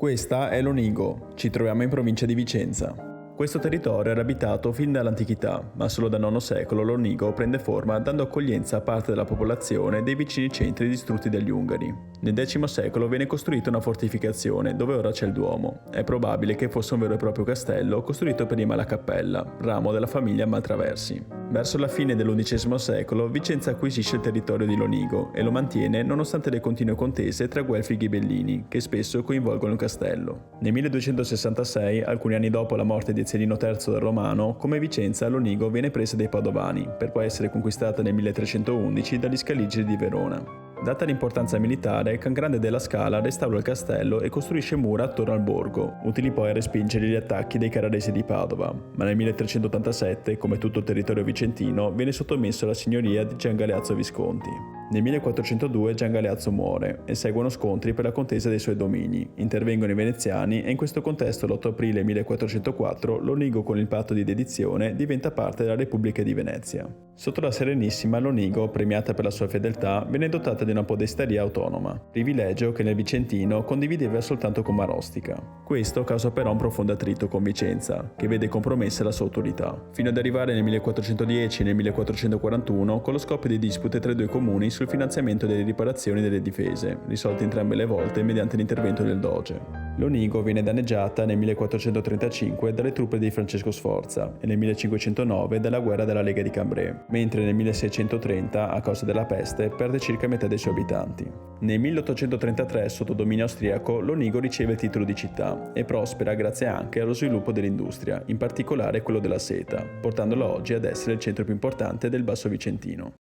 Questa è l'Onigo, ci troviamo in provincia di Vicenza. Questo territorio era abitato fin dall'antichità, ma solo dal IX secolo l'Onigo prende forma dando accoglienza a parte della popolazione dei vicini centri distrutti dagli Ungari. Nel X secolo viene costruita una fortificazione dove ora c'è il Duomo. È probabile che fosse un vero e proprio castello costruito prima la cappella, ramo della famiglia Maltraversi. Verso la fine dell'XI secolo Vicenza acquisisce il territorio di Lonigo e lo mantiene nonostante le continue contese tra Guelfi e Ghibellini, che spesso coinvolgono il castello. Nel 1266, alcuni anni dopo la morte di Ezzelino III del Romano, come Vicenza, Lonigo viene presa dai Padovani, per poi essere conquistata nel 1311 dagli Scaligeri di Verona. Data l'importanza militare, Can Grande della Scala restaura il castello e costruisce mura attorno al borgo, utili poi a respingere gli attacchi dei Carraresi di Padova, ma nel 1387, come tutto il territorio vicentino, viene sottomesso alla signoria di Gian Galeazzo Visconti. Nel 1402 Gian Galeazzo muore e seguono scontri per la contesa dei suoi domini. Intervengono i veneziani e in questo contesto l'8 aprile 1404 l'Onigo con il patto di dedizione diventa parte della Repubblica di Venezia. Sotto la Serenissima l'Onigo, premiata per la sua fedeltà, viene dotata di una podestaria autonoma, privilegio che nel Vicentino condivideva soltanto con Marostica. Questo causa però un profondo attrito con Vicenza, che vede compromessa la sua autorità, fino ad arrivare nel 1410 e nel 1441 con lo scoppio di dispute tra i due comuni sul finanziamento delle riparazioni delle difese, risolte entrambe le volte mediante l'intervento del Doge. L'Onigo viene danneggiata nel 1435 dalle truppe di Francesco Sforza e nel 1509 dalla guerra della Lega di Cambrai, mentre nel 1630, a causa della peste, perde circa metà dei suoi abitanti. Nel 1833, sotto dominio austriaco, l'Onigo riceve il titolo di città e prospera grazie anche allo sviluppo dell'industria, in particolare quello della seta, portandola oggi ad essere il centro più importante del Basso Vicentino.